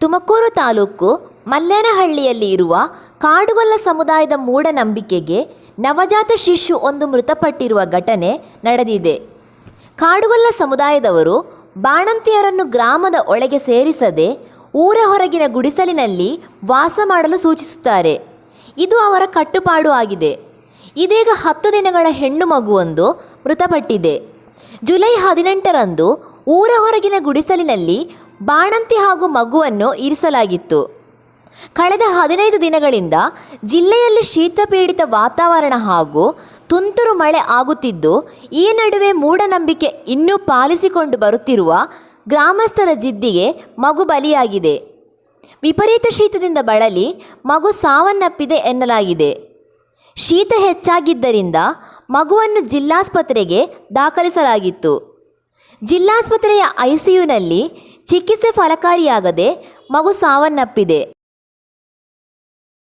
ತುಮಕೂರು ತಾಲೂಕು ಮಲ್ಲೇನಹಳ್ಳಿಯಲ್ಲಿ ಇರುವ ಕಾಡುಗೊಲ್ಲ ಸಮುದಾಯದ ಮೂಢನಂಬಿಕೆಗೆ ನವಜಾತ ಶಿಶು ಒಂದು ಮೃತಪಟ್ಟಿರುವ ಘಟನೆ ನಡೆದಿದೆ. ಕಾಡುಗೊಲ್ಲ ಸಮುದಾಯದವರು ಬಾಣಂತಿಯರನ್ನು ಗ್ರಾಮದ ಒಳಗೆ ಸೇರಿಸದೆ ಊರ ಹೊರಗಿನ ಗುಡಿಸಲಿನಲ್ಲಿ ವಾಸ ಮಾಡಲು ಸೂಚಿಸುತ್ತಾರೆ. ಇದು ಅವರ ಕಟ್ಟುಪಾಡು ಆಗಿದೆ. ಇದೀಗ 10 ದಿನಗಳ ಹೆಣ್ಣು ಮಗುವೊಂದು ಮೃತಪಟ್ಟಿದೆ. ಜುಲೈ 18ರಂದು ಊರ ಹೊರಗಿನ ಗುಡಿಸಲಿನಲ್ಲಿ ಬಾಣಂತಿ ಹಾಗೂ ಮಗುವನ್ನು ಇರಿಸಲಾಗಿತ್ತು. ಕಳೆದ 15 ದಿನಗಳಿಂದ ಜಿಲ್ಲೆಯಲ್ಲಿ ಶೀತಪೀಡಿತ ವಾತಾವರಣ ಹಾಗೂ ತುಂತುರು ಮಳೆ ಆಗುತ್ತಿದ್ದು, ಈ ನಡುವೆ ಮೂಢನಂಬಿಕೆ ಇನ್ನೂ ಪಾಲಿಸಿಕೊಂಡು ಬರುತ್ತಿರುವ ಗ್ರಾಮಸ್ಥರ ಜಿದ್ದಿಗೆ ಮಗು ಬಲಿಯಾಗಿದೆ. ವಿಪರೀತ ಶೀತದಿಂದ ಬಳಲಿ ಮಗು ಸಾವನ್ನಪ್ಪಿದೆ ಎನ್ನಲಾಗಿದೆ. ಶೀತ ಹೆಚ್ಚಾಗಿದ್ದರಿಂದ ಮಗುವನ್ನು ಜಿಲ್ಲಾಸ್ಪತ್ರೆಗೆ ದಾಖಲಿಸಲಾಗಿತ್ತು. ಜಿಲ್ಲಾಸ್ಪತ್ರೆಯ ICUನಲ್ಲಿ ಚಿಕಿತ್ಸೆ ಫಲಕಾರಿಯಾಗದೆ ಮಗು ಸಾವನ್ನಪ್ಪಿದೆ.